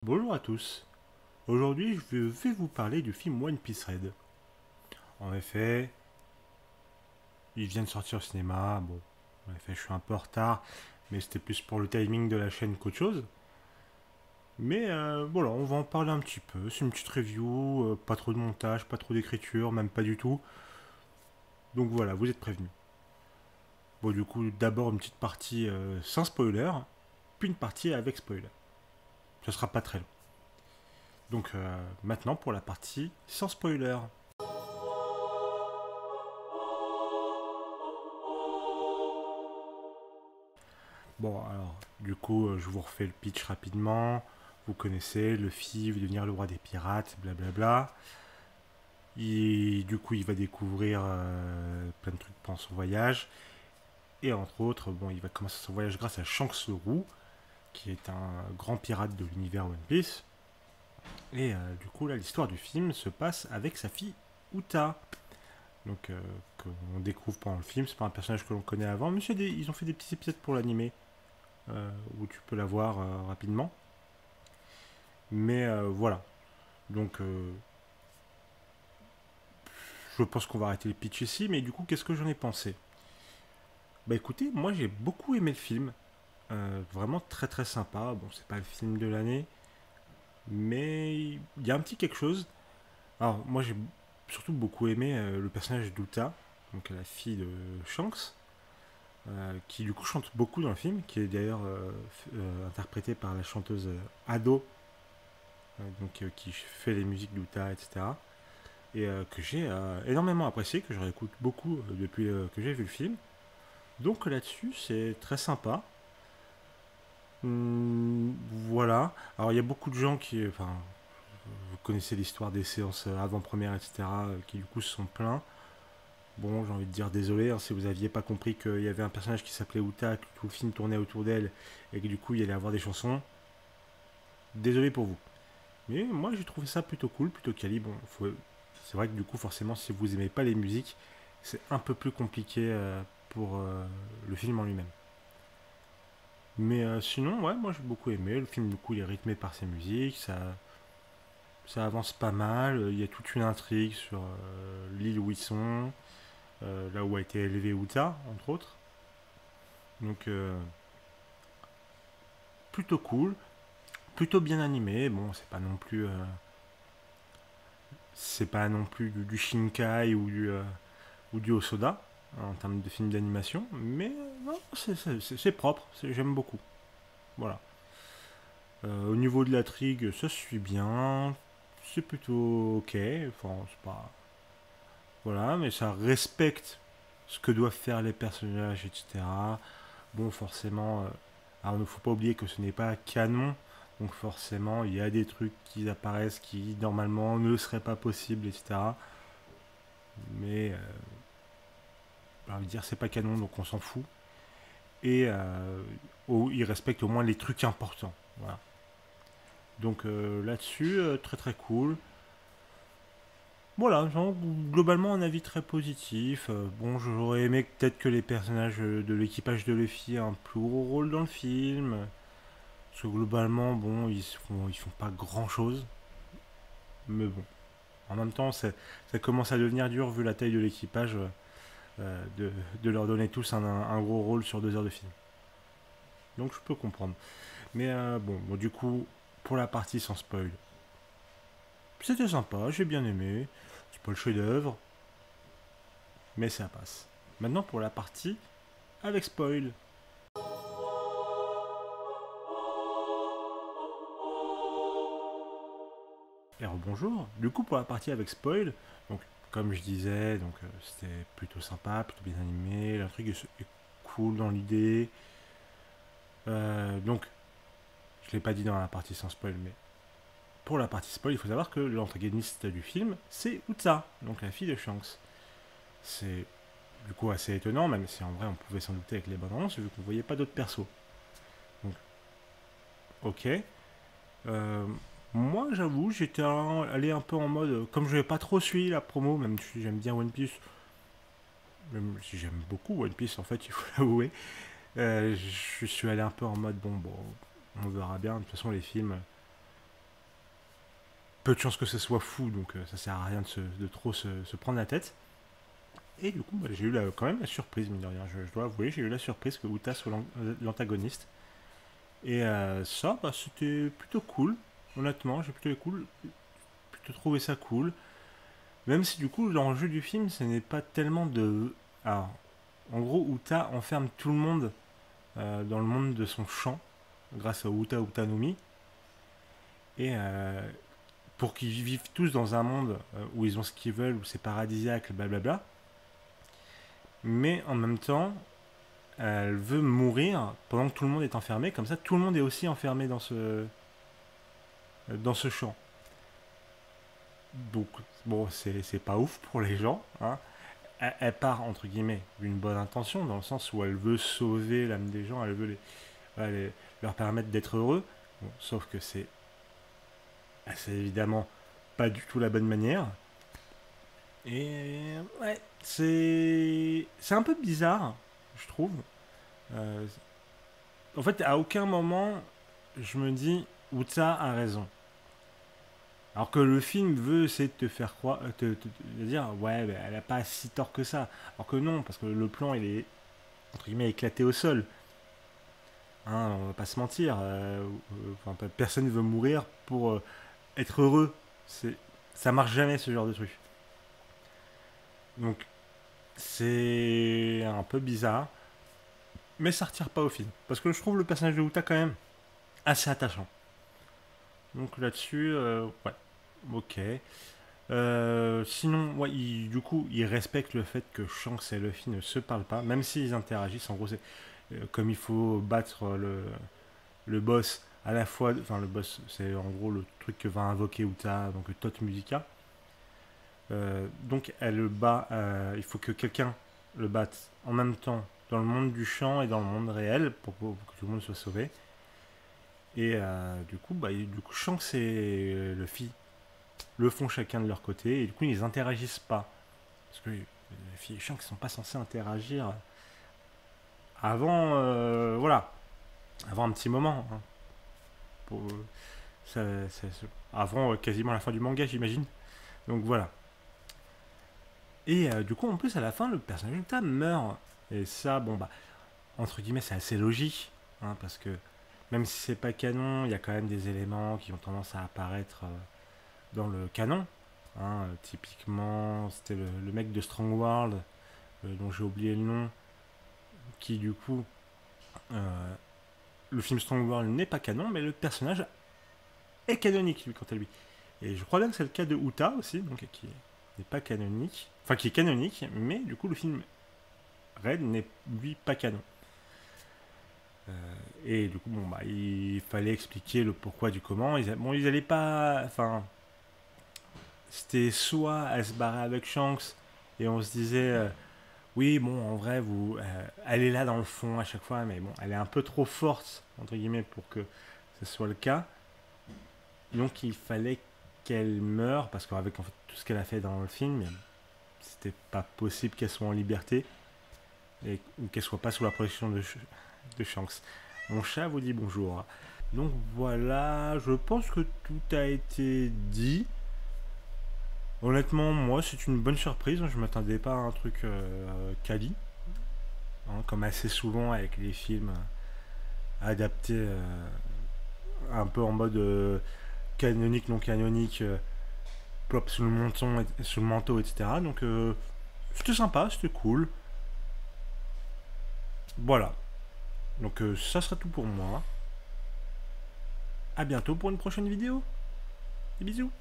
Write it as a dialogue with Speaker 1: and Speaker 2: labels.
Speaker 1: Bonjour à tous. Aujourd'hui, je vais vous parler du film One Piece Red. En effet, il vient de sortir au cinéma. Bon, en effet, je suis un peu en retard, mais c'était plus pour le timing de la chaîne qu'autre chose. Mais voilà, on va en parler un petit peu. C'est une petite review, pas trop de montage, pas trop d'écriture, même pas du tout. Donc voilà, vous êtes prévenus. Bon, du coup, d'abord une petite partie sans spoiler, puis une partie avec spoiler. Ce sera pas très long. Donc maintenant pour la partie sans spoiler. Bon, alors, du coup, je vous refais le pitch rapidement. Vous connaissez, Luffy veut devenir le roi des pirates, blablabla. Du coup, il va découvrir plein de trucs pendant son voyage. Et entre autres, bon, il va commencer son voyage grâce à Shanks le Roux, qui est un grand pirate de l'univers One Piece. Et du coup, là, l'histoire du film se passe avec sa fille Uta. Donc, qu'on découvre pendant le film. C'est pas un personnage que l'on connaît avant. Mais ils ont fait des petits épisodes pour l'animer, où tu peux la voir rapidement. Mais voilà. Donc, je pense qu'on va arrêter le pitch ici. Mais du coup, qu'est-ce que j'en ai pensé? Bah écoutez, moi j'ai beaucoup aimé le film. Vraiment très très sympa. Bon, c'est pas le film de l'année. Mais il y a un petit quelque chose. Alors, moi j'ai surtout beaucoup aimé le personnage d'Uta, donc la fille de Shanks, qui du coup chante beaucoup dans le film, qui est d'ailleurs interprétée par la chanteuse Ado, qui fait les musiques d'Uta, etc. Et que j'ai énormément apprécié, que je réécoute beaucoup depuis que j'ai vu le film. Donc là-dessus, c'est très sympa. Voilà. Alors il y a beaucoup de gens qui, enfin, vous connaissez l'histoire des séances avant-première, etc., qui du coup se sont plaints. Bon, j'ai envie de dire désolé hein, si vous aviez pas compris qu'il y avait un personnage qui s'appelait Uta, que tout le film tournait autour d'elle, et que du coup il y allait avoir des chansons. Désolé pour vous. Mais moi j'ai trouvé ça plutôt cool, plutôt quali. Bon, c'est vrai que du coup forcément si vous aimez pas les musiques, c'est un peu plus compliqué pour le film en lui-même. Mais sinon, ouais, moi j'ai beaucoup aimé. Le film, du coup, il est rythmé par ses musiques, ça avance pas mal. Il y a toute une intrigue sur l'île où ils sont, là où a été élevé Uta, entre autres. Donc, plutôt cool, plutôt bien animé. Bon, c'est pas non plus du Shinkai ou du Osoda en termes de film d'animation, mais non, c'est propre, j'aime beaucoup. Voilà. Au niveau de l'intrigue, ça se suit bien. C'est plutôt ok. Enfin, c'est pas. Voilà, mais ça respecte ce que doivent faire les personnages, etc. Bon, forcément. Alors, il ne faut pas oublier que ce n'est pas canon. Donc, forcément, il y a des trucs qui apparaissent qui, normalement, ne seraient pas possibles, etc. Mais, j'ai envie de dire, c'est pas canon, donc on s'en fout. Et il respecte au moins les trucs importants. Voilà. Donc, là-dessus, très très cool. Voilà, genre, globalement un avis très positif. Bon, j'aurais aimé peut-être que les personnages de l'équipage de Luffy aient un plus gros rôle dans le film. Parce que globalement, bon, ils font pas grand-chose. Mais bon, en même temps, ça commence à devenir dur vu la taille de l'équipage de leur donner tous un gros rôle sur 2 heures de film. Donc je peux comprendre. Mais bon, du coup, pour la partie sans spoil, c'était sympa, j'ai bien aimé. C'est pas le chef-d'œuvre, mais ça passe. Maintenant pour la partie avec spoil. Et bonjour. Du coup, pour la partie avec spoil, donc comme je disais, donc c'était plutôt sympa, plutôt bien animé, l'intrigue est cool dans l'idée. Donc, je l'ai pas dit dans la partie sans spoil, mais pour la partie spoil, il faut savoir que l'antagoniste du film, c'est Utsa, donc la fille de Shanks. C'est du coup assez étonnant, même si en vrai on pouvait s'en douter avec les bandes annonces, vu qu'on voyait pas d'autres persos. Donc, ok. Euh, Moi, j'avoue, allé un peu en mode. Comme je n'ai pas trop suivi la promo, même si j'aime bien One Piece, même si j'aime beaucoup One Piece, en fait, il faut l'avouer, je suis allé un peu en mode bon, on verra bien. De toute façon, les films, peu de chances que ce soit fou, donc ça sert à rien de trop se prendre la tête. Et du coup, bah, j'ai eu quand même la surprise, mine de rien. Je dois avouer, j'ai eu la surprise que Uta soit l'antagoniste. Et ça, bah, c'était plutôt cool. Honnêtement, j'ai plutôt trouvé ça cool. Même si du coup, l'enjeu du film, ce n'est pas tellement de... Alors, en gros, Uta enferme tout le monde dans le monde de son champ, grâce à Uta Utanumi. Et pour qu'ils vivent tous dans un monde où ils ont ce qu'ils veulent, où c'est paradisiaque, blablabla. Mais en même temps, elle veut mourir pendant que tout le monde est enfermé. Comme ça, tout le monde est aussi enfermé dans ce champ. Donc, bon, c'est pas ouf pour les gens. Hein. Elle part, entre guillemets, d'une bonne intention, dans le sens où elle veut sauver l'âme des gens, elle veut leur permettre d'être heureux. Bon, sauf que c'est évidemment pas du tout la bonne manière. Et ouais, c'est un peu bizarre, je trouve. Euh, En fait, à aucun moment, je me dis, Uta a raison. Alors que le film veut essayer de te faire croire, de dire, ouais, bah, elle a pas si tort que ça. Alors que non, parce que le plan, il est, entre guillemets, éclaté au sol. Hein, on va pas se mentir. Personne ne veut mourir pour être heureux. Ça marche jamais, ce genre de truc. Donc, c'est un peu bizarre. Mais ça retire pas au film. Parce que je trouve le personnage de Uta quand même assez attachant. Donc là-dessus, ouais, ok. Sinon, ouais, du coup, ils respectent le fait que Shanks et Luffy ne se parlent pas, même s'ils interagissent. En gros, c'est comme il faut battre le boss à la fois. Enfin, le boss, c'est en gros le truc que va invoquer Uta, donc le Tot Musica. Donc, elle le bat. Il faut que quelqu'un le batte en même temps dans le monde du chant et dans le monde réel pour que tout le monde soit sauvé. Et du coup, Shanks et Luffy le font chacun de leur côté, et du coup, ils n'interagissent pas. Parce que Luffy et Shanks ne sont pas censés interagir avant, voilà, avant un petit moment. Hein, pour, avant quasiment la fin du manga, j'imagine. Donc voilà. Et du coup, en plus, à la fin, le personnage de Tam meurt. Et ça, bon, bah, entre guillemets, c'est assez logique, hein, parce que même si c'est pas canon, il y a quand même des éléments qui ont tendance à apparaître dans le canon. Hein, typiquement, c'était le mec de Strong World, dont j'ai oublié le nom, qui du coup, le film Strong World n'est pas canon, mais le personnage est canonique, lui, quant à lui. Et je crois bien que c'est le cas de Uta aussi, donc qui n'est pas canonique, enfin qui est canonique, mais du coup le film Red n'est lui pas canon. Et du coup, bon, bah, il fallait expliquer le pourquoi du comment. Ils allaient pas. Enfin, c'était soit elle se barrait avec Shanks et on se disait, oui, bon, en vrai, elle est là dans le fond à chaque fois, mais bon, elle est un peu trop forte, entre guillemets, pour que ce soit le cas. Donc, il fallait qu'elle meure, parce qu'avec en fait, tout ce qu'elle a fait dans le film, c'était pas possible qu'elle soit en liberté ou qu'elle soit pas sous la protection de Shanks. Mon chat vous dit bonjour. Donc voilà, je pense que tout a été dit. Honnêtement, moi, c'est une bonne surprise. Je m'attendais pas à un truc quali. Hein, comme assez souvent avec les films adaptés un peu en mode canonique, non canonique, plop sous le manteau, etc. Donc c'était sympa, c'était cool. Voilà. Donc ça sera tout pour moi. À bientôt pour une prochaine vidéo. Des bisous.